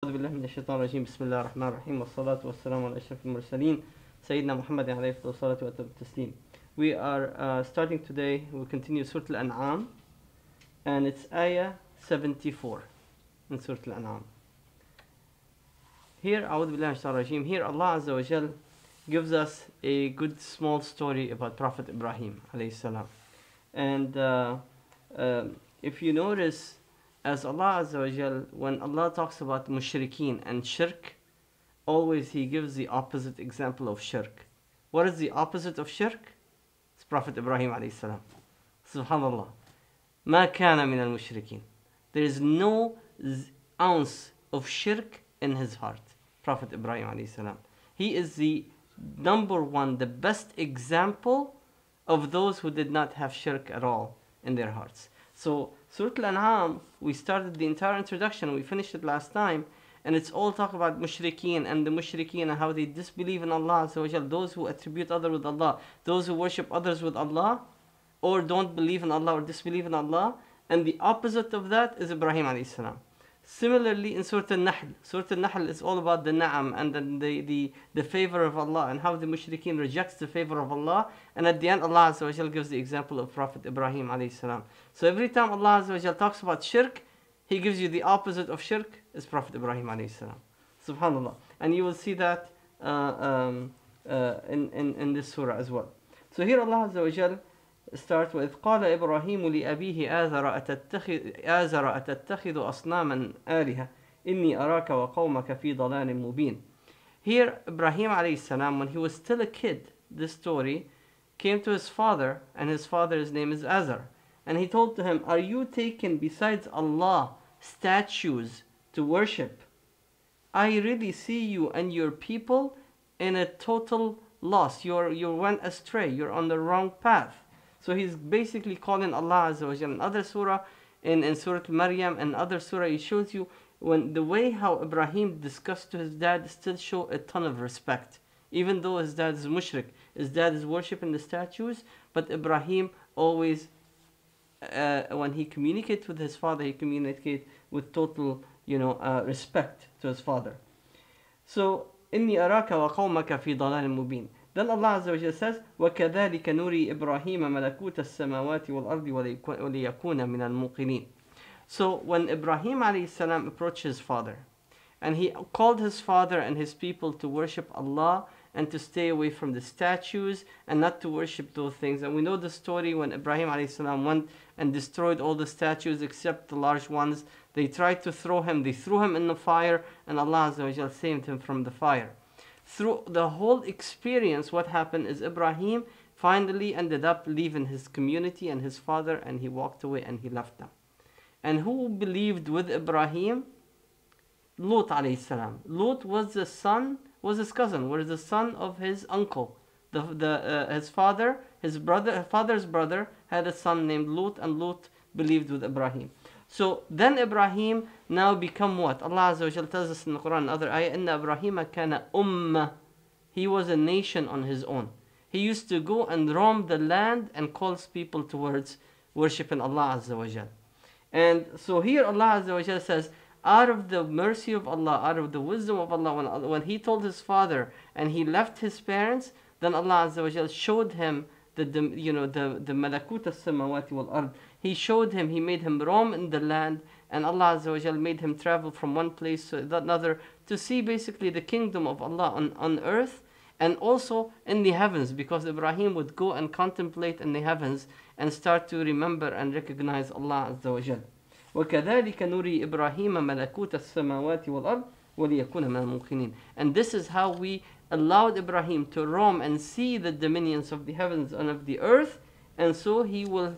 أعوذ بالله من الشيطان الرجيم بسم الله الرحمن الرحيم والصلاة والسلام على أشرف المرسلين سيدنا محمد عليه الصلاة والتسليم. We are starting today, we continue Surah Al-An'am, and it's ayah 74 in Surah Al-An'am. Here, أعوذ بالله من الشيطان الرجيم, here Allah Azza wa Jal gives us a good small story about Prophet Ibrahim alayhi salam. And if you notice, as Allah Azza wa Jal, when Allah talks about mushrikeen and shirk, always He gives the opposite example of shirk. What is the opposite of shirk? It's Prophet Ibrahim alayhi salam. Subhanallah. ما كان من المشركين. There is no ounce of shirk in his heart. Prophet Ibrahim alayhi salam. He is the number one, the best example of those who did not have shirk at all in their hearts. So Surah Al-An'am, we started the entire introduction, we finished it last time, and it's all talk about mushrikeen and the mushrikeen and how they disbelieve in Allah, those who attribute others with Allah, those who worship others with Allah, or don't believe in Allah or disbelieve in Allah, and the opposite of that is Ibrahim alayhi salam. Similarly, in Surah Al-Nahl is all about the na'am and the favor of Allah and how the mushrikeen rejects the favor of Allah. And at the end, Allah Azza wa Jal gives the example of Prophet Ibrahim alayhi salam. So every time Allah Azza wa Jal talks about shirk, He gives you the opposite of shirk is Prophet Ibrahim alayhi salam. Subhanallah. And you will see that in this surah as well. So here Allah Azza wa Jal start with قال إبراهيم لأبيه آزر أتتخذ أصناما آلهة إني أراك وقومك في ضلال مبين. Here Ibrahim alayhi salam, when he was still a kid, this story came to his father, and his father's name is Azar, and he told to him, are you taken besides Allah statues to worship? I really see you and your people in a total loss. You went astray, you're on the wrong path. So he's basically calling Allah Azza wa Jalla. In other surah, in Surah Maryam and other surah, he shows you when the way how Ibrahim discussed to his dad still show a ton of respect. Even though his dad is mushrik, his dad is worshipping the statues, but Ibrahim always, when he communicates with his father, he communicates with total, respect to his father. So, إِنِّي أَرَاكَ وَقَوْمَكَ فِي ضَلَالٍ مُبِينٍ. Then Allah Azza wa Jalla says, وَكَذَلِكَ نُرِي إِبْرَاهِيمَ مَلَكُوتَ السَّمَاوَاتِ وَالْأَرْضِ وَلِيَكُونَ مِنَ الْمُوقِنِينَ. So when Ibrahim alayhi salam approached his father, and he called his father and his people to worship Allah and to stay away from the statues and not to worship those things. And we know the story when Ibrahim alayhi salam went and destroyed all the statues except the large ones. They tried to throw him, they threw him in the fire, and Allah Azza wa Jalla saved him from the fire. Through the whole experience, what happened is Ibrahim finally ended up leaving his community and his father, and he walked away and he left them. And who believed with Ibrahim? Lut alayhi salam. Lut was his cousin, was the son of his uncle. His father's brother had a son named Lut, and Lut believed with Ibrahim. So then Ibrahim now become what? Allah Azza wa Jalla tells us in the Quran, another ayah, إِنَّ إِبْرَاهِيمَ كَانَ أُمَّةً. He was a nation on his own. He used to go and roam the land and calls people towards worshiping Allah Azza wa Jalla. And so here Allah Azza wa Jalla says, out of the mercy of Allah, out of the wisdom of Allah, when he told his father and he left his parents, then Allah Azza wa Jalla showed him the malakut as-samawati wal-ard. He showed him, he made him roam in the land, and Allah Azza wa Jalla made him travel from one place to another to see basically the kingdom of Allah on earth and also in the heavens, because Ibrahim would go and contemplate in the heavens and start to remember and recognize Allah Azza wa Jalla. وَكَذَلِكَ نُرِي إِبْرَاهِيمَ مَلَكُوتَ السَّمَاوَاتِ وَالْأَرْضِ وَلِيَكُونَ مِنَ الْمُوقِنِينَ. And this is how we allowed Ibrahim to roam and see the dominions of the heavens and of the earth, and so he will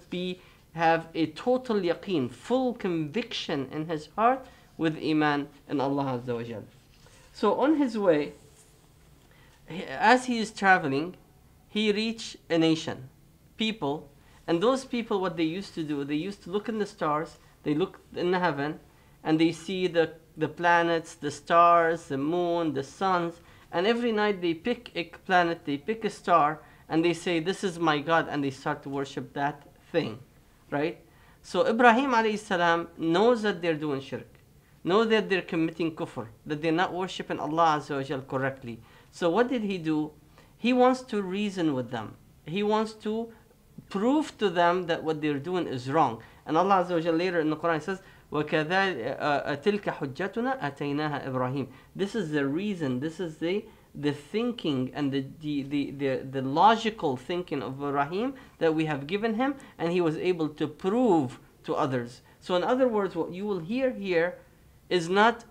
have a total yaqeen, full conviction in his heart with iman in Allah Azza wa Jalla. So on his way, as he is traveling, he reached a nation, people, and those people, what they used to do, they used to look in the stars, they look in the heaven, and they see the planets, the stars, the moon, the suns, and every night they pick a planet, they pick a star, and they say, this is my God, and they start to worship that thing, right? So Ibrahim alayhi salam knows that they're doing shirk, know that they're committing kufr, that they're not worshipping Allah Azza wa Jal correctly. So what did he do? He wants to reason with them. He wants to prove to them that what they're doing is wrong. And Allah Azza wa Jal later in the Quran says, وَكَذَلِكَ تِلْكَ حُجَّتُنَا أَتَيْنَاهَا إِبْرَاهِيم. This is the reason, this is the thinking and the logical thinking of Ibrahim that we have given him, and he was able to prove to others. So in other words, what you will hear here is not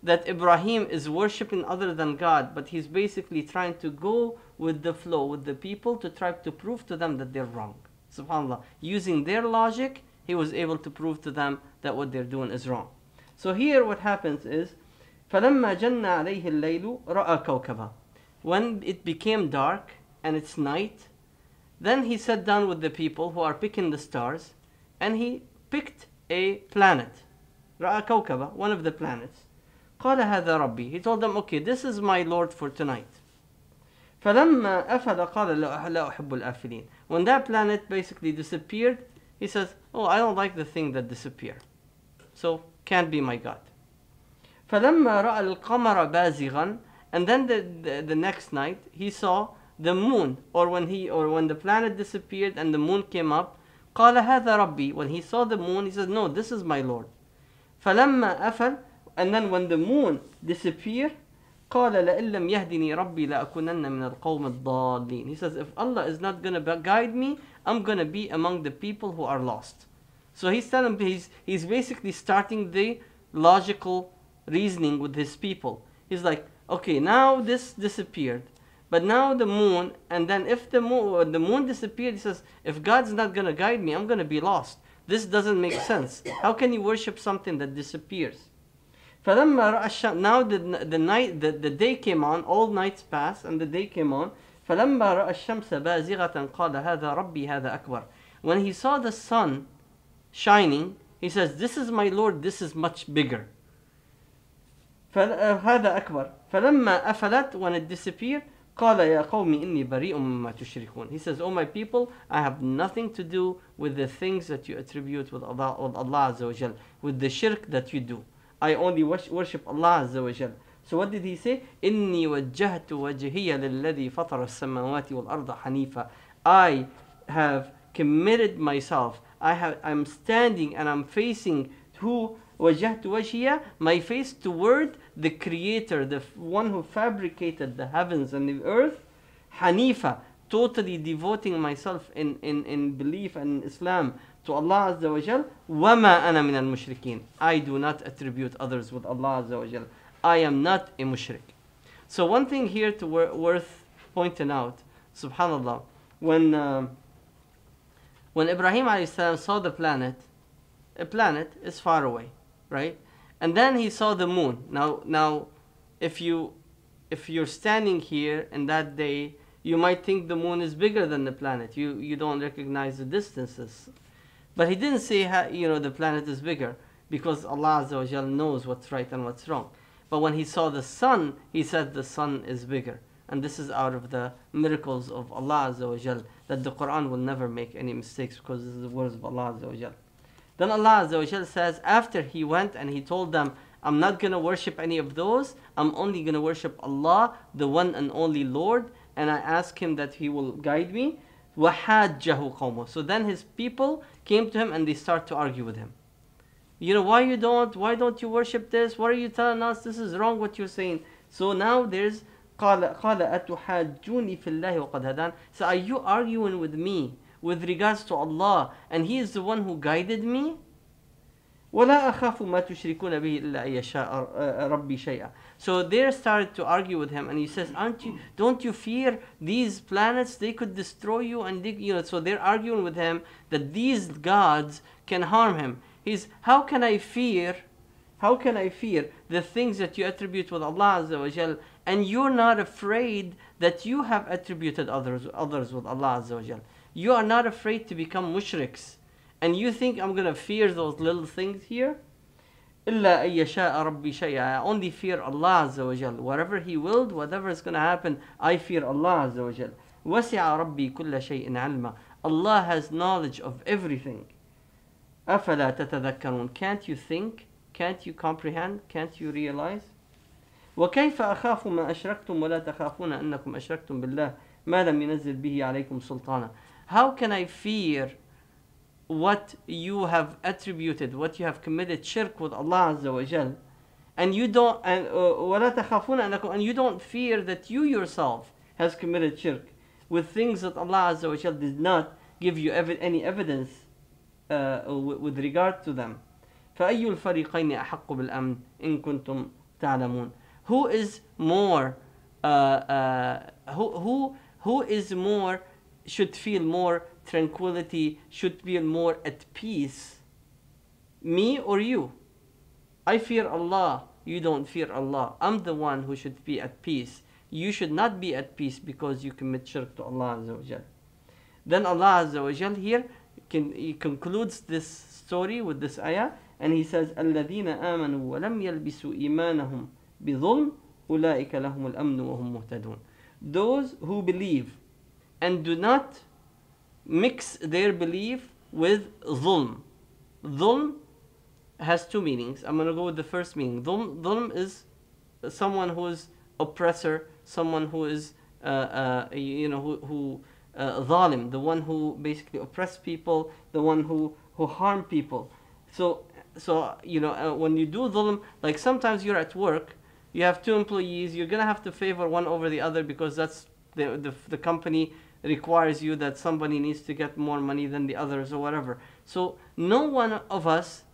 that Ibrahim is worshipping other than God, but he's basically trying to go with the flow with the people to try to prove to them that they're wrong. SubhanAllah. Using their logic, he was able to prove to them that what they're doing is wrong. So here what happens is, فَلَمَّا جَنَّ عَلَيْهِ اللَّيْلُ رَأَى كَوْكَبًا. When it became dark and it's night, then he sat down with the people who are picking the stars, and he picked a planet. رَأَى كَوْكَبًا, one of the planets. قال هذا ربي. He told them, okay, this is my Lord for tonight. فَلَمَّا أَفَلَ قَالَ لَا أُحِبُّ الْآفِلِينَ. When that planet basically disappeared, he says, oh, I don't like the thing that disappeared, so can't be my God. فَلَمَّا رَأَى الْقَمَرَ بَازِغًا. And then the next night, he saw the moon, or when the planet disappeared and the moon came up, قال هذا ربي. When he saw the moon, he says, no, this is my Lord. فَلَمَّا أَفَلْ. And then when the moon disappeared, قال لئن لم يهدني ربي لأكونن من القوم الضالين. He says, if Allah is not going to guide me, I'm going to be among the people who are lost. So he's telling, he's basically starting the logical reasoning with his people. He's like, okay, now this disappeared, but now the moon, and then if the moon disappeared, he says, if God's not going to guide me, I'm going to be lost. This doesn't make sense. How can you worship something that disappears? فَلَمَّا رَأَى الشَّمْسَ. Now the day came on, all nights passed, and the day came on. فَلَمَّا رَأَى الشَّمْسَ بَازِغَةً قَالَ هَذَا رَبِّي هَذَا أَكْبَرُ. When he saw the sun shining, he says, this is my Lord, this is much bigger. هذا أكبر. فَلَمَّا أَفَلَتْ. When it disappeared, قَالَ يَا قَوْمِ إِنِّي بَرِيءٌ مِّمَّا تُشْرِكُونَ. He says, oh my people, I have nothing to do with the things that you attribute with Allah Azza wa Jal, with the shirk that you do. I only worship Allah Azza wa Jal. So what did he say? إِنِّي وَجَّهْتُ وَجْهِيَ لِلَّذِي فَطَرَ السَّمَاوَاتِ وَالْأَرْضَ حَنِيفًا. I have committed myself. I'm standing and I'm facing who? وَجَّهْتُ وَجْهِيَ, my face toward the Creator, the one who fabricated the heavens and the earth. Hanifa, totally devoting myself in belief and Islam to Allah Azza wa Jal. وَمَا أَنَا مِنَ الْمُشْرِكِينَ. I do not attribute others with Allah Azza wa Jal. I am not a mushrik. So one thing here to worth pointing out, subhanallah, when Ibrahim alayhi salam saw the planet, a planet is far away, right? And then he saw the moon. Now, if you're standing here in that day, you might think the moon is bigger than the planet. You don't recognize the distances. But he didn't say the planet is bigger, because Allah Azza wa Jal knows what's right and what's wrong. But when he saw the sun, he said the sun is bigger. And this is out of the miracles of Allah Azza wa Jal, that the Quran will never make any mistakes, because this is the words of Allah Azza wa Jal. Then Allah Azza wa Jal says, after he went and he told them, I'm not going to worship any of those, I'm only going to worship Allah, the one and only Lord, and I ask him that he will guide me. وَحَاجَّهُ قَوْمُهُ. So then his people came to him and they start to argue with him. Why don't you worship this? Why are you telling us this is wrong what you're saying? So now there's قَالَ أَتُحَاجُّونِي فِي اللَّهِ وَقَدْ هَدَانِ. So are you arguing with me with regards to Allah, and He is the one who guided me? وَلَا أَخَافُ مَا تُشْرِكُونَ بِهِ إِلَّا أَن يَشَاءَ رَبِّي شَيْئًا. So they started to argue with him, and he says, don't you fear these planets? They could destroy you, and so they're arguing with him that these gods can harm him. How can I fear the things that you attribute with Allah Azza wa Jal, and you're not afraid that you have attributed others with Allah Azza wa Jal? You are not afraid to become mushriks, and you think I'm going to fear those little things here? إِلَّا أَن يَشَاءَ رَبِّي شَيْئًا. I only fear Allah Azza wa Jal. Whatever He willed, whatever is going to happen, I fear Allah Azza wa Jal. وَسِعَ رَبِّي كُلَّ شَيْءٍ عِلْمًا. Allah has knowledge of everything. أَفَلَا تَتَذَكَّرُونَ. Can't you think? Can't you comprehend? Can't you realize? وكيف أخاف ما أشركتم ولا تخافون أنكم أشركتم بالله ما لم ينزل به عليكم سلطانا. How can I fear what you have attributed, what you have committed shirk with Allah Azza wa Jal, and you don't, and ولا تخافون أنكم, and you don't fear that you yourself has committed shirk with things that Allah Azza wa Jal did not give you any evidence with regard to them. فأي الفريقين أحق بالأمن إن كنتم تعلمون. Who is more who is more, should feel more tranquility, should feel more at peace, me or you? I fear Allah, you don't fear Allah. I'm the one who should be at peace. You should not be at peace because you commit shirk to Allah Azza wa Jal. Then Allah Azza wa Jal here he concludes this story with this ayah, and he says الذين آمنوا ولم يلبسوا إيمانهم بظلم أولئك لهم الأمن وهم مهتدون. Those who believe and do not mix their belief with dhulm. Dhulm has two meanings. I'm going to go with the first meaning. Dhulm is someone who is oppressor, someone who is zalim, the one who basically oppress people, the one who harm people. So when you do dhulm, like sometimes you're at work, you have two employees, you're gonna have to favor one over the other because that's the company requires you that somebody needs to get more money than the others or whatever. So no one of us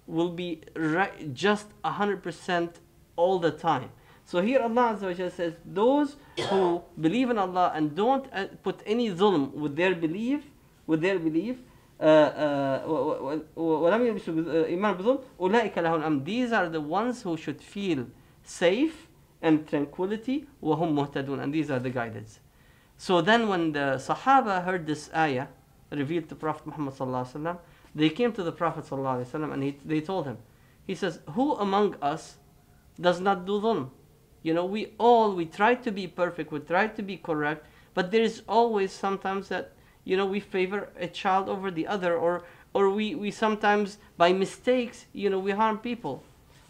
will be right, just 100% all the time. So here Allah Azza wa Jalla says, those who believe in Allah and don't put any dhulm with their belief, these are the ones who should feel safe and tranquility, وهم مهتدون, and these are the guided. So then when the Sahaba heard this ayah revealed to Prophet Muhammad sallallahu alaihi wasallam, they came to the Prophet sallallahu alaihi wasallam and they told him, he says, who among us does not do dhulm? We try to be perfect, we try to be correct, but there is always sometimes that we favor a child over the other, or we sometimes by mistakes we harm people.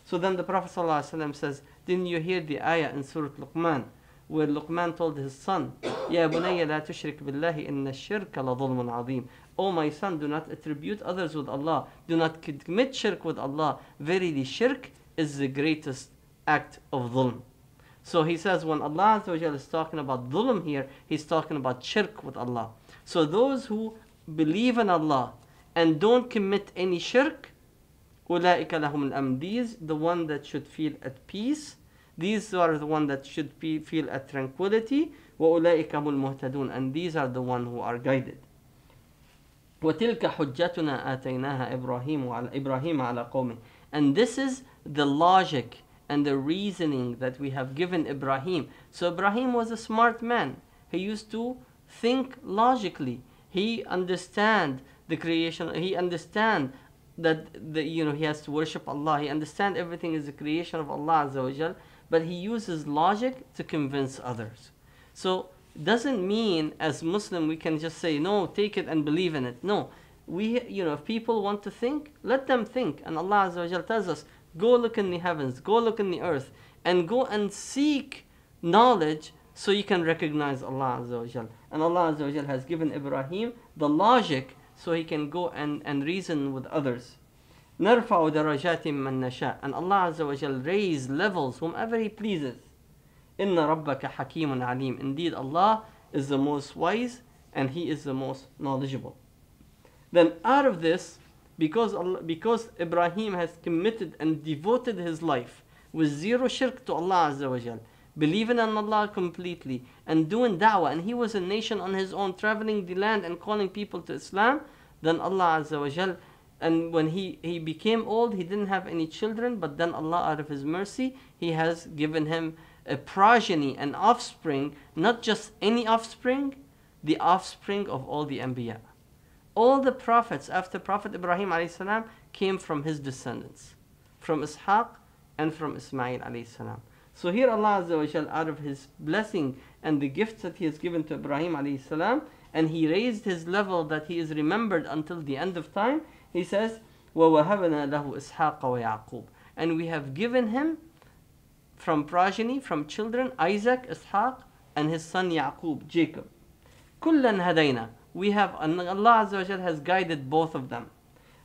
So then the Prophet ﷺ says, didn't you hear the ayah in Surah Luqman where Luqman told his son, Ya bunayya la tushrik billahi inna ash-shirka la dhulmun azim. Oh my son, do not attribute others with Allah, do not commit shirk with Allah. Verily shirk is the greatest act of dhulm. So he says when Allah Azza wa Jalla is talking about dhulm here, he's talking about shirk with Allah. So those who believe in Allah and don't commit any shirk, أولئك لهم الأمن. These the one that should feel at peace. These are the one that should feel at tranquility. وأولئك هم المهتدون. And these are the one who are guided. وتلك حجتنا آتيناها إبراهيم على قومه. And this is the logic and the reasoning that we have given Ibrahim. So Ibrahim was a smart man. He used to think logically. He understand the creation. He understand that he has to worship Allah. He understand everything is a creation of Allah Azza wa Jal, but he uses logic to convince others. So doesn't mean as Muslim we can just say no, take it and believe in it. No, if people want to think, let them think. And Allah Azza wa Jal tells us, go look in the heavens, go look in the earth, and go and seek knowledge so you can recognize Allah Azza wa Jal. And Allah Azza wa Jal has given Ibrahim the logic so he can go and reason with others. نرفع درجات من نشاء. And Allah Azza wa Jal raise levels whomever He pleases. إن ربك حكيم عليم. Indeed, Allah is the most wise and He is the most knowledgeable. Then out of this, because Ibrahim has committed and devoted his life with zero shirk to Allah Azza wa Jal, believing in Allah completely and doing da'wah, and he was a nation on his own, traveling the land and calling people to Islam, then Allah Azza wa Jal, and when he became old, he didn't have any children, but then Allah out of His mercy, He has given him a progeny, an offspring, not just any offspring, the offspring of all the Anbiya. All the prophets after Prophet Ibrahim alayhi salam came from his descendants, from Ishaq and from Ismail alayhi salam. So here Allah Azza wa Jal, out of His blessing and the gifts that He has given to Ibrahim alayhi salam, and He raised his level that he is remembered until the end of time, He says, وَوَهَبْنَا لَهُ إِسْحَاقَ وَيَعْقُوبَ. and we have given him from progeny, from children, Isaac, Ishaq, and his son Yaqub, Jacob. كُلًّا هَدَيْنَا. We have, and Allah Azza wa Jal has guided both of them.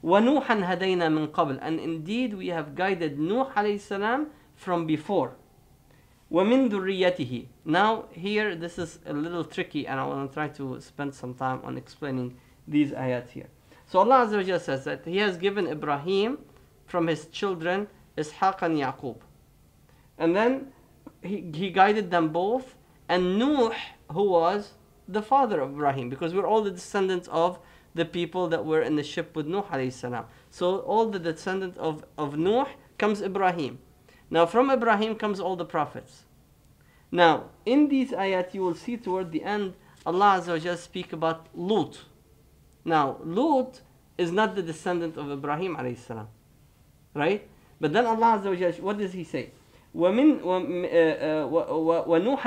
وَنُوحًا هَدَيْنَا مِن قَبْلِ. And indeed we have guided Nuh alayhi salam from before. وَمِن ذُرِّيَّتِهِ. Now here this is a little tricky, and I want to try to spend some time on explaining these ayat here. So Allah Azza wa Jal says that He has given Ibrahim from his children Ishaq and Yaqub. And then he guided them both. And Nuh, who was the father of Ibrahim, because we're all the descendants of the people that were in the ship with Nuh alayhi salam. So all the descendants of Nuh comes Ibrahim. Now from Ibrahim comes all the prophets. Now in these ayat you will see toward the end Allah Azza wa Jalla speak about Lut. Now Lut is not the descendant of Ibrahim alayhi salam, right? But then Allah Azza wa Jalla, what does He say? وَنُوحًا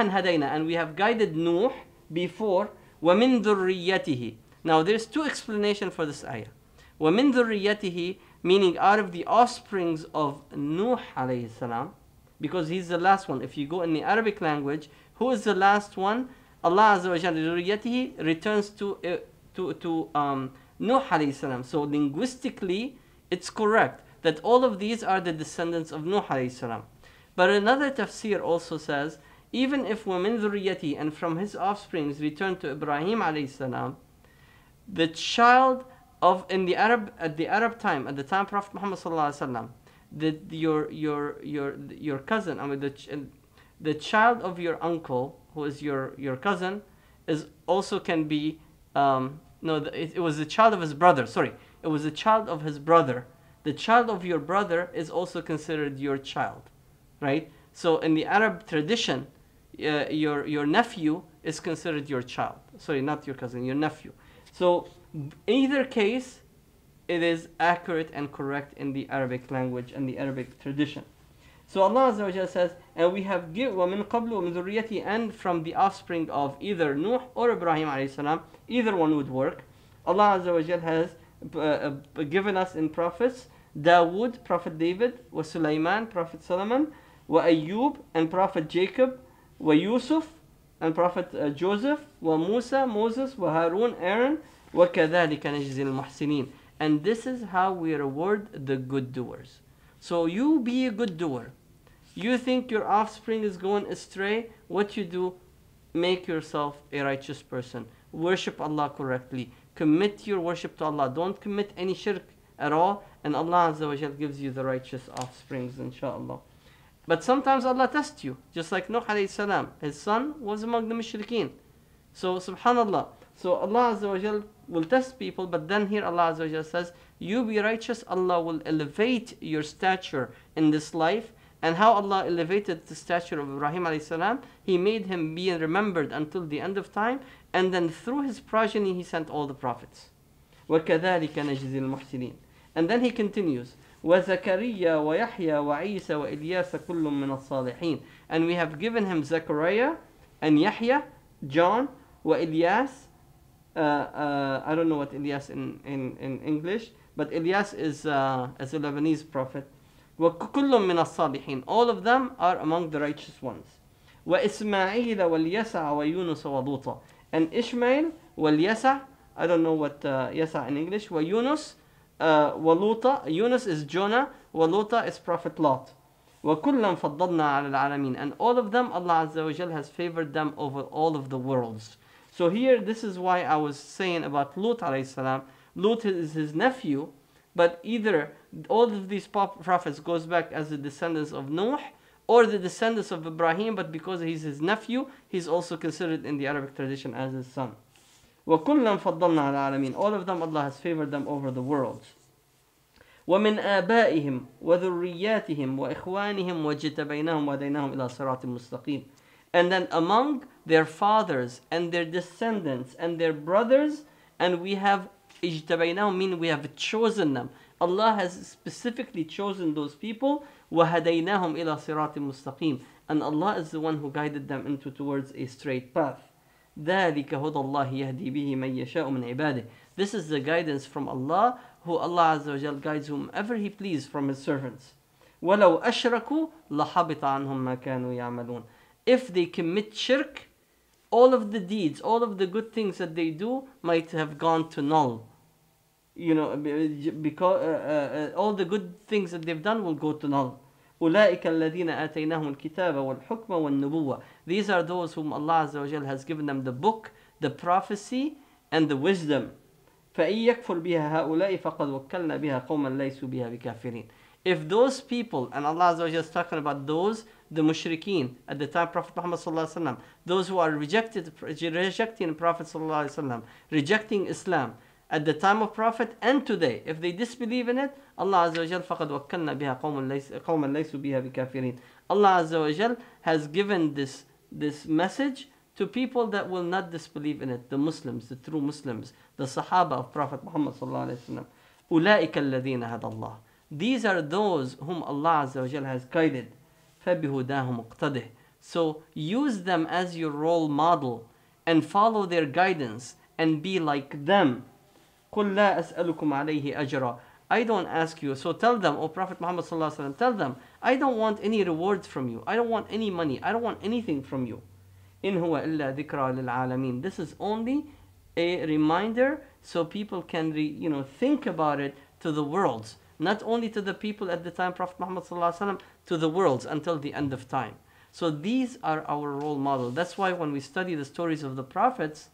هَدَيْنَا. And we have guided Nuh before. وَمِن ذُرِّيَّتِهِ. Now there's two explanations for this ayah. وَمِن ذُرِّيَّتِهِ, meaning out of the offsprings of Nuh alayhi salam, because he's the last one. If you go in the Arabic language, who is the last one? Allah Azza wa Jalla, ذُرِّيَّتِهِ returns to Nuh alayhi salam. So linguistically, it's correct that all of these are the descendants of Nuh alayhi salam. But another tafsir also says, even if وَمِن ذُرِّيَّتِهِ, and from his offsprings return to Ibrahim alayhi salam, the child of, at the Arab time, at the time Prophet Muhammad sallallahu alaihi wasallam, your cousin, I mean the child of your uncle, who is your cousin, is also can be it was the child of his brother. Sorry, it was the child of his brother. The child of your brother is also considered your child, right? So in the Arab tradition, your nephew is considered your child. Sorry, not your cousin, your nephew. So either case, it is accurate and correct in the Arabic language and the Arabic tradition. So Allah Azza wa Jalla says, and we have given وَمِن قَبْلُ وَمِن ذُرِّيَّتِهِ, and from the offspring of either Nuh or Ibrahim alayhi salam, either one would work. Allah Azza wa Jalla has given us in prophets Dawood, Prophet David, wa Sulaiman, Prophet Solomon, wa Ayyub, and Prophet Jacob, wa Yusuf, and Prophet Joseph, wa Musa, Moses, wa Harun, Aaron, wa كَذَلِكَ نَجْزِي الْمُحْسِنِينَ. And this is how we reward the good doers. So you be a good doer. You think your offspring is going astray, what you do, make yourself a righteous person. Worship Allah correctly. Commit your worship to Allah. Don't commit any shirk at all, and Allah Azza wa Jal gives you the righteous offsprings, inshaAllah. But sometimes Allah tests you, just like Nuh alayhi salam. His son was among the mushrikeen. So subhanallah. So Allah Azza wa Jal will test people, but then here Allah Azza wa Jal says, you be righteous, Allah will elevate your stature in this life. And how Allah elevated the stature of Ibrahim alayhi salam, He made him be remembered until the end of time, and then through his progeny He sent all the prophets. وَكَذَلِكَ نَجْزِي الْمُحْسِنِينَ. And then He continues, وَزَكَرِيَّا وَيَحْيَا وَعِيسَى وَإِلْيَاسَ كُلٌّ مِّنَ الصَّالِحِينَ. And we have given him Zechariah and Yahya, John, وَإِلْيَاس. I don't know what Ilyas in English, but Ilyas is a Lebanese prophet. وَكُلٌّ مِّنَ الصَّالِحِينَ. All of them are among the righteous ones. وَإِسْمَاعِيلَ وَالْيَسَعَ وَيُونُسَ وَلُوطَ. And Ishmael, وَالْيَسَعَ, I don't know what Yasa in English, وَيُونُس, وَلُوطَ. Yunus is Jonah, وَلُوطَ is Prophet Lot. وَكُلًّا فَضَّلْنَا عَلَى الْعَالَمِينَ. And all of them, Allah Azza wa Jal has favored them over all of the worlds. So here, this is why I was saying about Lut alayhi salam. Lut is his nephew, but either all of these prophets goes back as the descendants of Nuh or the descendants of Ibrahim, but because he's his nephew, he's also considered in the Arabic tradition as his son. وَكُلًّا فَضَّلْنَا عَلَى الْعَالَمِينَ. All of them, Allah has favored them over the worlds. وَمِنْ آبَائِهِمْ وَذُرِّيَّاتِهِمْ وَإِخْوَانِهِمْ وَاجْتَبَيْنَاهُمْ وَهَدَيْنَاهُمْ إِلَى صِرَاطٍ مُسْتَقِيمٍ. And then among their fathers and their descendants and their brothers, and we have اجتبيناهم, mean we have chosen them. Allah has specifically chosen those people. وَهَدَيْنَاهُمْ إِلَى صِرَاطٍ مُسْتَقِيمٍ. And Allah is the one who guided them towards a straight path. ذَلِكَ هُدَى اللَّهِ يَهْدِي بِهِ مَن يَشَاءُ مِنْ عِبَادِهِ. This is the guidance from Allah, who Allah Azza wa Jal guides whomever He please from His servants. وَلَوْ أَشْرَكُوا لَحَبِطَ عَنْهُمْ مَا كَانُوا يَعْمَلُونَ. If they commit shirk, all of the deeds, all of the good things that they do might have gone to null. You know, because all the good things that they've done will go to null. أولئك الذين آتيناهم الكتاب والحكم والنبوة. These are those whom Allah Azza wa Jal has given them the book, the prophecy, and the wisdom. فإن يكفر بها هؤلاء فقد وكلنا بها قوما ليسوا بها بكافرين. If those people, and Allah Azza wa Jal is talking about those, the mushrikeen at the time Prophet Muhammad sallallahu alaihi wasallam, those who are rejecting Prophet sallallahu alaihi wasallam, rejecting Islam at the time of Prophet and today, if they disbelieve in it, Allah Azza wa Jal فقد وكلنا بها قوما ليسوا بها بكافرين. Allah Azza wa Jal has given this message to people that will not disbelieve in it, the Muslims, the true Muslims, the Sahaba of Prophet Muhammad sallallahu alaihi wasallam. أولئك الذين هدى الله. These are those whom Allah Azza wa Jal has guided. فبهداه مقتده. So use them as your role model and follow their guidance and be like them. قل لا أسألكم عليه أجرا. I don't ask you. So tell them, O Prophet Muhammad sallallahu alaihi wasallam, tell them, I don't want any rewards from you. I don't want any money. I don't want anything from you. إن هو إلا ذكرى للعالمين. This is only a reminder so people can think about it to the worlds. Not only to the people at the time Prophet Muhammad sallallahu alaihi wasallam, to the worlds until the end of time. So these are our role model. That's why when we study the stories of the prophets,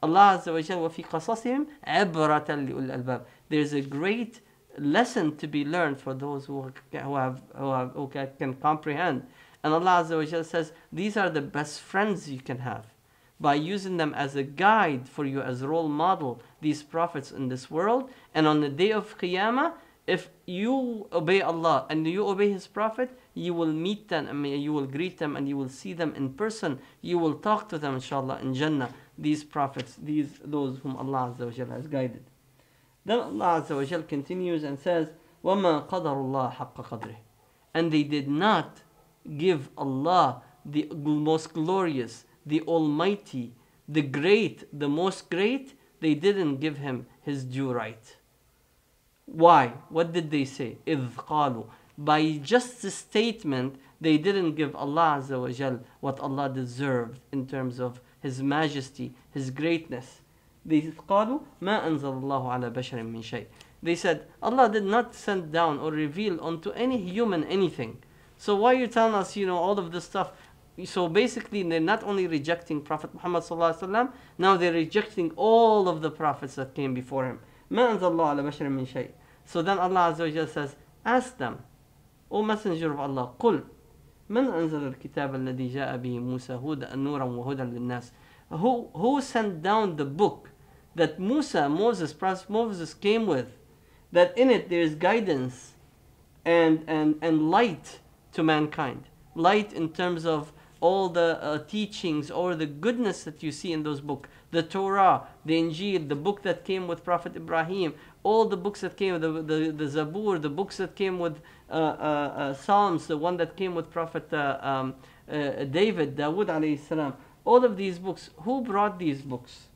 Allah Azza wa Jalla وَفِي قَصَصِهِمْ عِبْرَةً لِأُولِي الْأَلْبَابِ. There's a great lesson to be learned for those who can comprehend. And Allah Azza wa Jalla says, these are the best friends you can have. By using them as a guide for you, as role model, these prophets in this world. And on the day of Qiyamah, if you obey Allah and you obey His Prophet, you will meet them and you will greet them and you will see them in person. You will talk to them, inshallah, in Jannah. These prophets, those whom Allah Azza wa Jalla has guided. Then Allah Azza wa Jalla continues and says, وَمَا قَدَرُ اللَّهَ حَقَّ قَدْرِهِ. And they did not give Allah, the most glorious, the almighty, the great, the most great, they didn't give Him His due right. Why? What did they say? إِذْ قَالُوا. By just the statement, they didn't give Allah Azza wa Jal what Allah deserved in terms of His majesty, His greatness. They قالوا ما أنزل الله على بشر من شيء. They said, Allah did not send down or reveal unto any human anything. So why are you telling us, all of this stuff? So basically, they're not only rejecting Prophet Muhammad sallallahu alaihi wasallam, now they're rejecting all of the prophets that came before him. ما أنزل الله على بشر من شيء. So then Allah Azza wa Jalla says, ask them, O Messenger of Allah, قل من أنزل الكتاب الذي جاء به موسى نورا وهدى للناس. Who sent down the book that Prophet Moses came with, that in it there is guidance and light to mankind. Light in terms of all the teachings or the goodness that you see in those books. The Torah, the Injil, the book that came with Prophet Ibrahim, all the books that came, the Zabur, the books that came with Psalms, the one that came with Prophet David, Dawood alayhi salam. All of these books, who brought these books?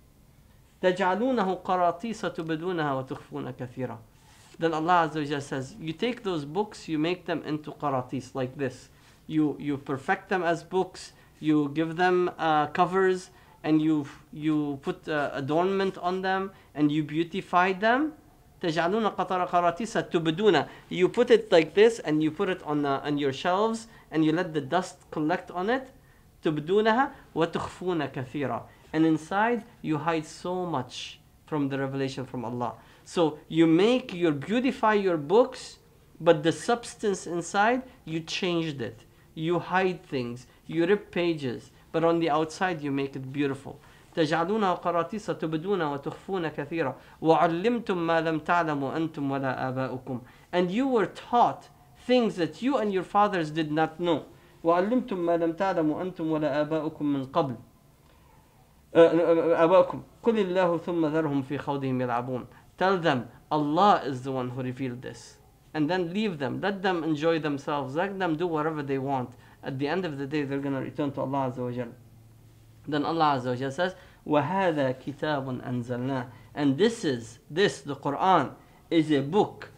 تَجْعَلُونَهُ قَرَاطِيسَ تُبْدُونَهَا وَتُخْفُونَ كَثِيرًا. Then Allah Azza wa Jalla says, you take those books, you make them into qaratis like this. You perfect them as books, you give them covers, and you put adornment on them, and you beautify them. تَجْعَلُونَ قَرَاطِيسَ تُبْدُونَ. You put it like this, and you put it on your shelves, and you let the dust collect on it. تُبْدُونَهَا وَتُخْفُونَ كَثِيرًا. And inside, you hide so much from the revelation from Allah. So you beautify your books, but the substance inside, you changed it. You hide things, you rip pages, but on the outside, you make it beautiful. تجعلونها قراطيس تبدون وتخفون كثيرا وعلمتم ما لم تعلموا أنتم ولا آباؤكم. And you were taught things that you and your fathers did not know. وعلمتم ما لم تعلموا أنتم ولا آباؤكم من قبل. آباؤكم قل الله ثم ذرهم في خوضهم يلعبون. Tell them, Allah is the one who revealed this. And then leave them. Let them enjoy themselves. Let them do whatever they want. At the end of the day, they're going to return to Allah Azza wa Jal. Then Allah Azza wa Jal says, وَهَذَا كِتَابٌ أَنزَلْنَاهُ. And the Quran, is a book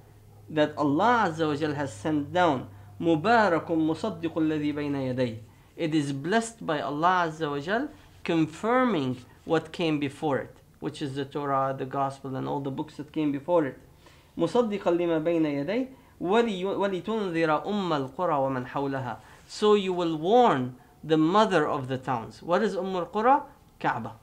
that Allah Azza wa Jal has sent down. مبارك مصدق الذي بين يديه. It is blessed by Allah Azza wa Jal, confirming what came before it, which is the Torah, the Gospel, and all the books that came before it. مصدقا لما بين يديه ولتنذر القرى ومن حولها. So you will warn the mother of the towns. What is القرى? Kaaba.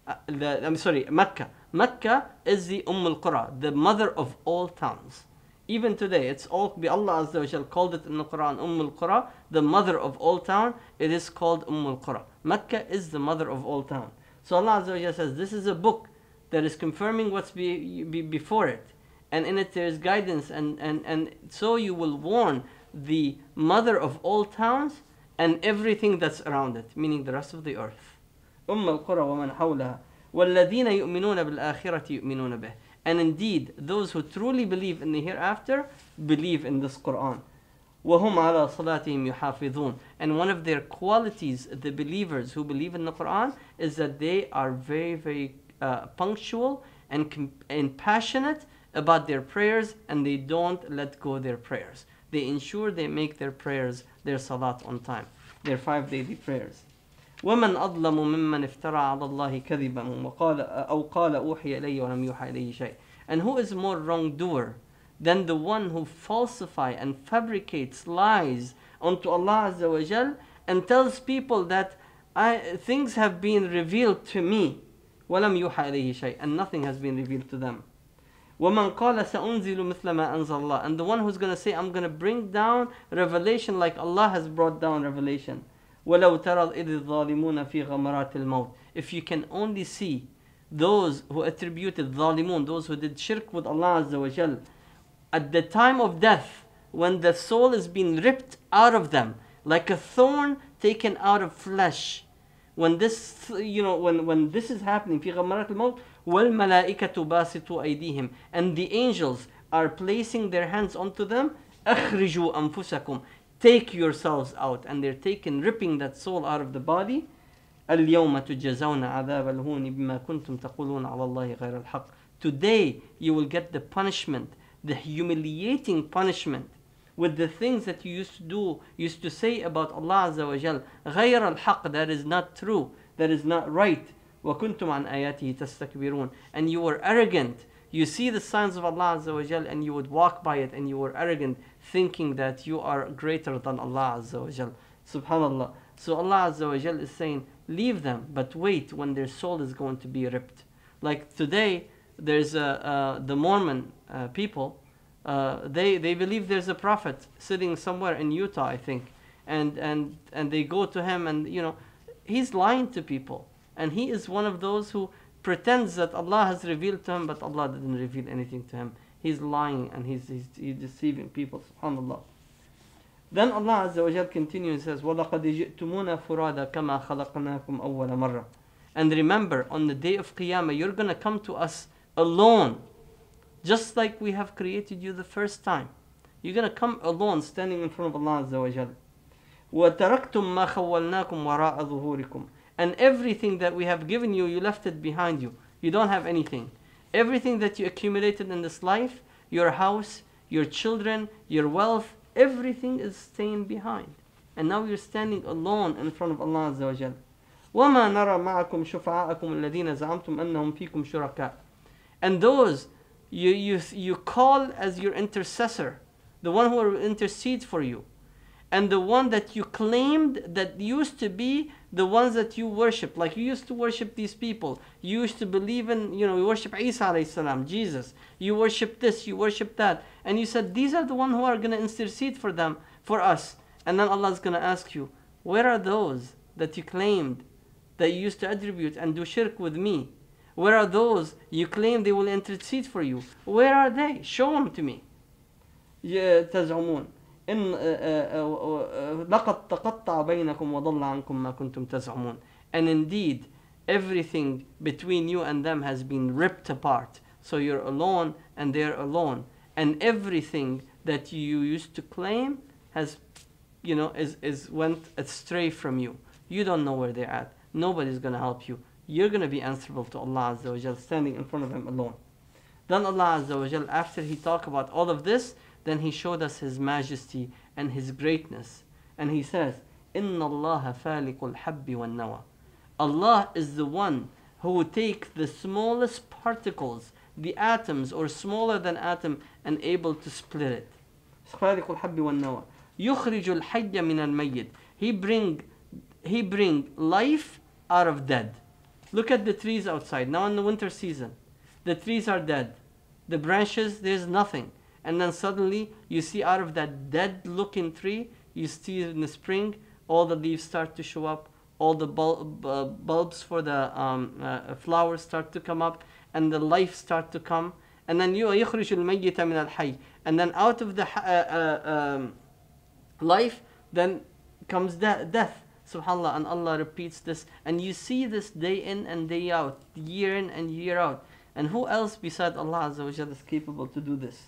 I'm sorry, Mecca. Mecca is the al-Qura, the mother of all towns. Even today, it's all, Allah Azza wa Jal called it in the Quran al-Qura, the mother of all town. It is called al-Qura. Mecca is the mother of all town. So Allah Azza wa Jal says, this is a book that is confirming what's before it. And in it there is guidance, and so you will warn the mother of all towns and everything that's around it, meaning the rest of the earth. القرى ومن حولها والذين يؤمنون بالآخرة يؤمنون به. And indeed, those who truly believe in the hereafter believe in this Quran. وهم على صلاتهم يحافظون. And one of their qualities, the believers who believe in the Quran, is that they are very, very punctual and passionate about their prayers, and they don't let go their prayers. They ensure they make their prayers, their salat on time, their 5 daily prayers. ومن أظلم ممن افترى على الله كذبا وقال أو قال أوحي إلي ولم يوحى إليه شيء. And who is more wrongdoer than the one who falsify and fabricates lies onto Allah Azza wa Jal and tells people that things have been revealed to me ولم يوحى إليه شيء, and nothing has been revealed to them. وَمَنْ قَالَ سَأُنزِلُ مِثْلَ مَا أَنزَلَ اللَّهُ. And the one who's going to say, I'm going to bring down revelation like Allah has brought down revelation. وَلَوْ تَرَى إِذِ الظَّالِمُونَ فِي غَمَرَاتِ الْمَوْتِ. If you can only see those who attributed ظالمون, those who did shirk with Allah Azza wa Jal, at the time of death, when the soul is being ripped out of them, like a thorn taken out of flesh. When this, when this is happening, في غمرات الموت, وَالْمَلَائِكَةُ بَاسِطُوا أَيْدِيهِمْ. And the angels are placing their hands onto them. أَخْرِجُوا أَنفُسَكُمْ. Take yourselves out. And they're ripping that soul out of the body. الْيَوْمَ تُجَزَوْنَ عَذَابَ الْهُونِ بِمَا كُنْتُمْ تَقُولُونَ عَلَى اللَّهِ غَيْرَ الْحَقِّ. Today you will get the punishment, the humiliating punishment, with the things that you used to say about Allah Azza wa Jal, غَيْرَ الْحَقِّ, that is not true, that is not right. وَكُنْتُمْ عَنْ آيَاتِهِ تَسْتَكْبِرُونَ. And you were arrogant. You see the signs of Allah Azza wa Jal and you would walk by it and you were arrogant, thinking that you are greater than Allah Azza wa Jal. Subhanallah. So Allah Azza wa Jal is saying, leave them, but wait when their soul is going to be ripped. Like today, there's the Mormon people, they believe there's a prophet sitting somewhere in Utah, I think. And they go to him and, he's lying to people. And he is one of those who pretends that Allah has revealed to him, but Allah didn't reveal anything to him. He's lying and he's deceiving people, subhanallah. Then Allah Azza wa Jal continues and says, وَلَقَدْ جِئْتُمُونَا فُرَادًا كَمَا خَلَقْنَاكُمْ أَوَّلَ مَرَّةٍ. And remember, on the day of Qiyamah, you're going to come to us alone, just like we have created you the first time. You're going to come alone, standing in front of Allah Azza wa Jal. وَتَرَكْتُمْ مَا خَوَّلْنَاكُمْ وَرَاءَ ظُهُورِكُمْ. And everything that we have given you, you left it behind you. You don't have anything. Everything that you accumulated in this life, your house, your children, your wealth, everything is staying behind. And now you're standing alone in front of Allah Azza wa Jal. وَمَا نَرَى مَعَكُمْ شُفَعَاءَكُمُ الَّذِينَ زَعَمْتُمْ أَنَّهُمْ فِيكُمْ شُرَكَاءَ. And those you call as your intercessor, the one who will intercede for you, and the one that you claimed that used to be the ones that you worship. Like you used to worship these people. You used to believe in, you worship Isa alayhi salam, Jesus. You worship this, you worship that. And you said, these are the ones who are going to intercede for them, for us. And then Allah is going to ask you, where are those that you claimed that you used to attribute and do shirk with me? Where are those you claim they will intercede for you? Where are they? Show them to me. تزعمون إن لقد تقطع بينكم وضل عنكم ما كنتم تزعمون. And indeed, everything between you and them has been ripped apart. So you're alone and they're alone. And everything that you used to claim has, is went astray from you. You don't know where they're at. Nobody's going to help you. You're going to be answerable to Allah Azza wa Jal, standing in front of Him alone. Then Allah Azza wa Jal, after He talked about all of this, then he showed us his majesty and his greatness. And he says, إِنَّ اللَّهَ فَالِقُ الْحَبِّ وَالنَّوَى. Allah is the one who will take the smallest particles, the atoms or smaller than atom, and able to split it. خالق الحب والنوى. يخرج الحي من الميت. He bring life out of dead. Look at the trees outside. Now in the winter season, the trees are dead. The branches, there's nothing. And then suddenly you see out of that dead looking tree, you see in the spring, all the leaves start to show up. All the bulbs for the flowers start to come up, and the life start to come. And then يخرج الميت من الحي. And then out of the life, then comes death. Subhanallah, and Allah repeats this. And you see this day in and day out, year in and year out. And who else beside Allah Azza wa Jalla is capable to do this?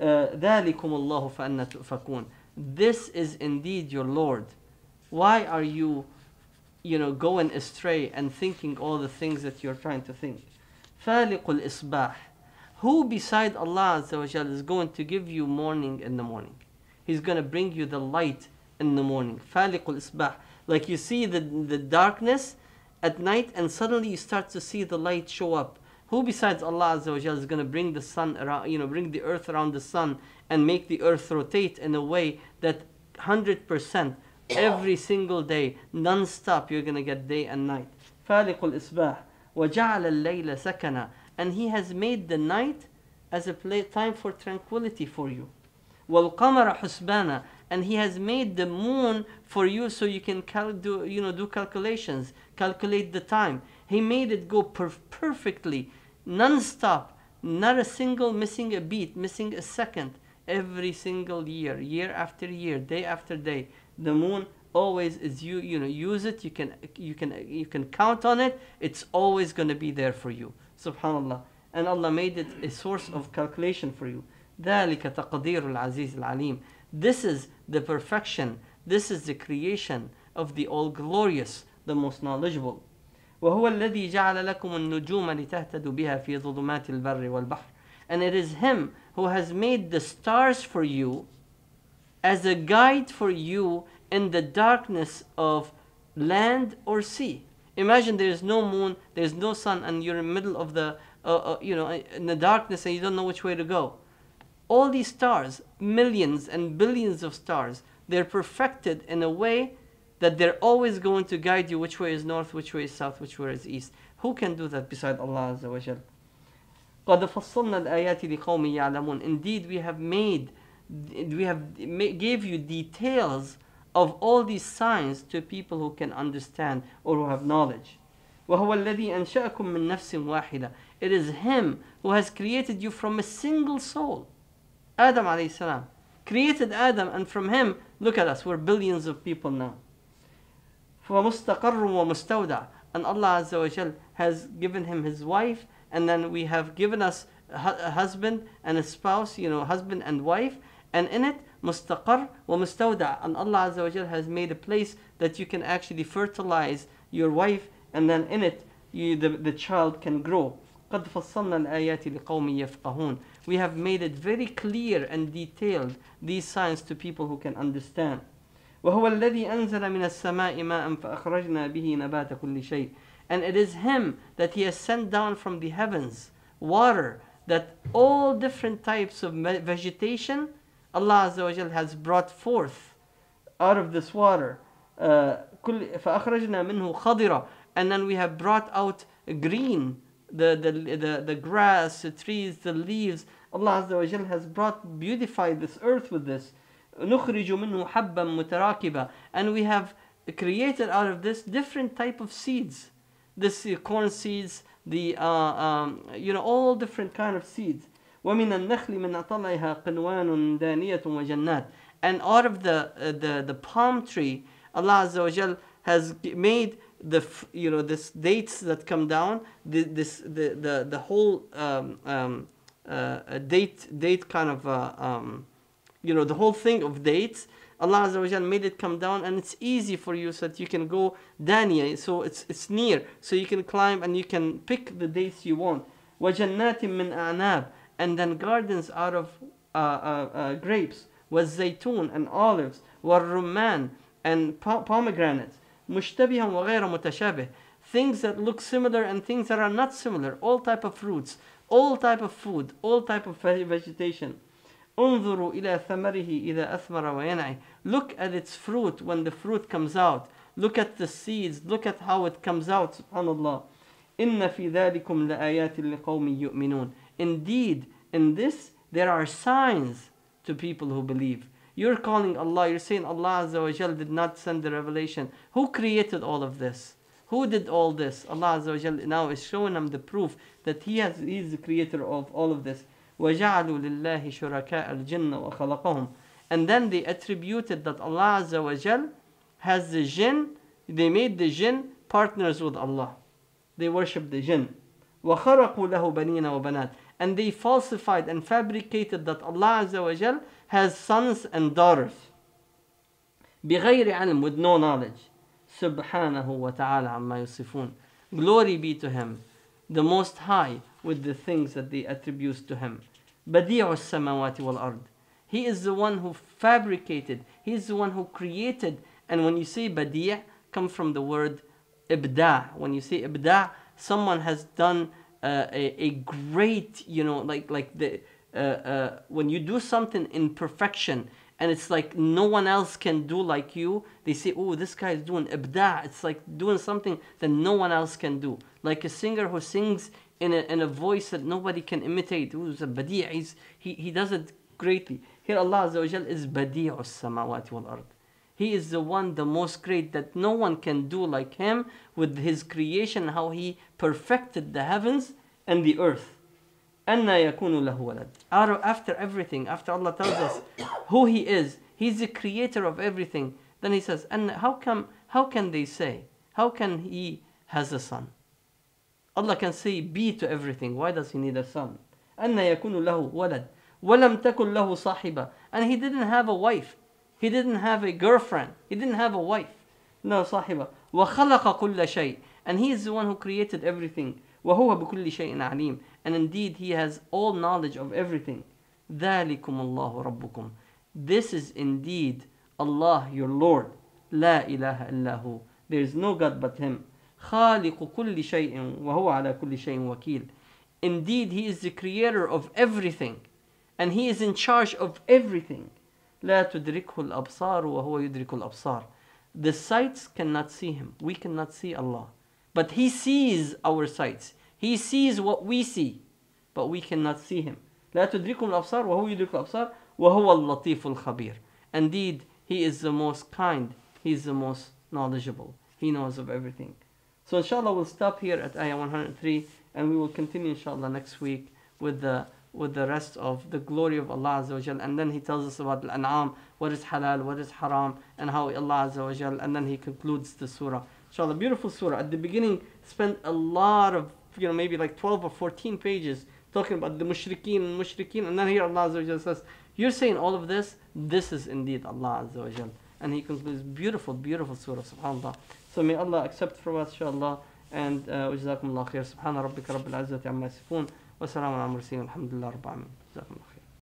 ذَلِكُمُ اللَّهُ فَأَنَّ تُؤْفَكُونَ. This is indeed your Lord. Why are you going astray and thinking all the things that you're trying to think? فَالِقُ الْإِصْبَاحِ. Who beside Allah Azza wa Jalla is going to give you morning in the morning? He's going to bring you the light in the morning. فَالِقُ الْإِصْبَاحِ. Like you see the darkness at night, and suddenly you start to see the light show up. Who besides Allah Azza wa Jalla is going to bring the sun around, bring the earth around the sun and make the earth rotate in a way that 100% every single day, non-stop, you're going to get day and night. فَالِقُ الْإِصْبَاحِ وَجَعَلَ اللَّيْلَ سَكَنًا. And He has made the night as a time for tranquility for you. وَالْقَمَرَ حُسْبَانًا. And He has made the moon for you so you can do calculations, calculate the time. He made it go perfectly, non-stop, not a single missing a beat, missing a second. Every single year, year after year, day after day, the moon always is use it. You can count on it. It's always going to be there for you. Subhanallah. And Allah made it a source of calculation for you. ذَلِكَ تَقْدِيرُ الْعَزِيزِ الْعَلِيمِ. This is the perfection. This is the creation of the all-glorious, the most knowledgeable. وَهُوَ الَّذِي جَعَلَ لَكُمُ النُّجُومَ لِتَهْتَدُوا بِهَا فِي ظُلُمَاتِ الْبَرِّ وَالْبَحْرِ. And it is Him who has made the stars for you as a guide for you in the darkness of land or sea. Imagine there is no moon, there is no sun, and you're in the middle of the, in the darkness, and you don't know which way to go. All these stars, millions and billions of stars, they're perfected in a way that they're always going to guide you which way is north, which way is south, which way is east. Who can do that beside Allah Azza wa Jal? قَدْ فَصَّلْنَا الْآيَاتِ لِقَوْمٍ يَعْلَمُونَ. Indeed, we have gave you details of all these signs to people who can understand or who have knowledge. وَهُوَ الَّذِي أَنْشَأَكُم مِّن نَفْسٍ وَاحِدَةٍ. It is Him who has created you from a single soul. Adam alayhi salam created Adam, and from him, look at us, we're billions of people now. فَمُسْتَقَرٌ وَمُسْتَوْدَعٌ. And Allah Azza wa Jal has given him his wife, and then we have given us a husband and a spouse, husband and wife, and in it, mustaqar wa mustawda'. And Allah Azza wa Jal has made a place that you can actually fertilize your wife, and then in it, the child can grow. قَدْ فَصَّلْنَا الْآيَاتِ لِقَوْمٍ يَفْقَهُونَ. We have made it very clear and detailed, these signs, to people who can understand. وَهُوَ الَّذِي أَنزَلَ مِنَ السَّمَاءِ مَاءً فَأَخْرَجْنَا بِهِ نَبَاتَ كُلِّ شَيْءٍ. And it is Him that He has sent down from the heavens water, that all different types of vegetation, Allah Azza wa Jal has brought forth out of this water. فَأَخْرَجْنَا مِنْهُ خَضِرًا. And then we have brought out green, the grass, the trees, the leaves. Allah Azza wa Jal has beautified this earth with this. نُخْرِجُ مِنْهُ حَبًّا مُتَرَاكِبًا. And we have created out of this different type of seeds. This corn seeds, all different kind of seeds. وَمِنَ النَّخْلِ مِنْ أَطَلَيْهَا قِنْوَانٌ دَانِيَةٌ وَجَنَّاتٌ. And out of the palm tree, Allah Azza wa Jal has made this dates that come down, the whole date kind of the whole thing of dates. Allah Azza wa Jal made it come down, and it's easy for you so that you can go daniya, so it's near, so you can climb and you can pick the dates you want. وَجَنَّاتٍ مِّنْ أَعْنَابٍ. And then gardens out of grapes, والزيتون and olives, والرمان and pomegranates, مشتبها وغير متشابه, things that look similar and things that are not similar, all type of fruits, all type of food, all type of vegetation. انظروا إلى ثمره إذا أثمر وينعي. Look at its fruit when the fruit comes out. Look at the seeds. Look at how it comes out. Subhanallah. إن في ذلكم لآيات لقوم يؤمنون. Indeed, in this there are signs to people who believe. You're calling Allah, you're saying Allah Azza wa Jal did not send the revelation. Who created all of this? Who did all this? Allah Azza wa Jal now is showing them the proof that He is the creator of all of this. وَجَعَلُوا لِلَّهِ شُرَكَاءَ الْجِنَّ وَخَلَقَهُم. And then they attributed that Allah Azza wa Jal has the jinn, they made the jinn partners with Allah. They worship the jinn. وَخَرَقُوا لَهُ بَنِينَ وَبَنَاتٍ. And they falsified and fabricated that Allah Azza wa Jal has sons and daughters. بِغَيْرِ عَلْمٍ, with no knowledge. سُبْحَانَهُ وَتَعَالَى عَمَّا يُصِفُونَ. Glory be to Him, the Most High, with the things that they attribute to Him. بَدِيعُ السَّمَاوَاتِ وَالْأَرْضِ. He is the one who fabricated, He is the one who created. And when you say badi', come from the word ibda'. When you say ibda', someone has done a great, when you do something in perfection and it's like no one else can do like you, they say, oh, this guy is doing ibda'. It's like doing something that no one else can do. Like a singer who sings in a voice that nobody can imitate, who's a badi', he does it greatly. Here Allah Azza wa Jal is badi'u samawati wal ard. He is the one, the most great, that no one can do like Him with His creation, how He perfected the heavens and the earth. أَنَّا يَكُونُ لَهُ وَلَدٍ. After everything, after Allah tells us who He is, He's the creator of everything, then He says, and how can they say, how can He has a son? Allah can say be to everything. Why does He need a son? أَنَّا يَكُونُ لَهُ وَلَدٍ وَلَمْ تَكُنْ لَهُ صَاحِبًا. And He didn't have a wife. He didn't have a girlfriend. He didn't have a wife. No, صاحبة. وَخَلَقَ كُلَّ شَيْءٍ. And He is the one who created everything. وَهُوَ بِكُلِّ شَيْءٍ عَلِيمٍ. And indeed He has all knowledge of everything. ذَلِكُمُ اللَّهُ رَبُّكُمْ. This is indeed Allah, your Lord. لَا إِلَهَ إِلَّا هُ. There is no God but Him. خَالِقُ كُلِّ شَيْءٍ وَهُوَ عَلَى كُلِّ شَيْءٍ وَكِيلٌ. Indeed He is the creator of everything. And He is in charge of everything. لا تدركه الأبصار وهو يدرك الأبصار. The sights cannot see Him. We cannot see Allah. But He sees our sights. He sees what we see. But we cannot see Him. لا تدركه الأبصار وهو يدرك الأبصار وهو اللطيف الخبير. Indeed, He is the most kind. He is the most knowledgeable. He knows of everything. So inshallah we'll stop here at ayah 103 and we will continue inshallah next week with the rest of the glory of Allah Azza wa Jal. And then He tells us about Al-An'am, what is halal, what is haram, and how Allah Azza wa Jal, and then He concludes the surah. Inshallah, beautiful surah. At the beginning, spent a lot of, maybe like 12 or 14 pages talking about the mushrikeen, and then here Allah Azza wa Jal says, you're saying all of this, this is indeed Allah Azza wa Jal. And He concludes, beautiful, beautiful surah, subhanAllah. So may Allah accept from us, inshallah, and وجزاكم الله خير. سبحان ربك رب العزة عما يصفون وسلام على المرسلين والحمد لله رب العالمين. جزاكم الله.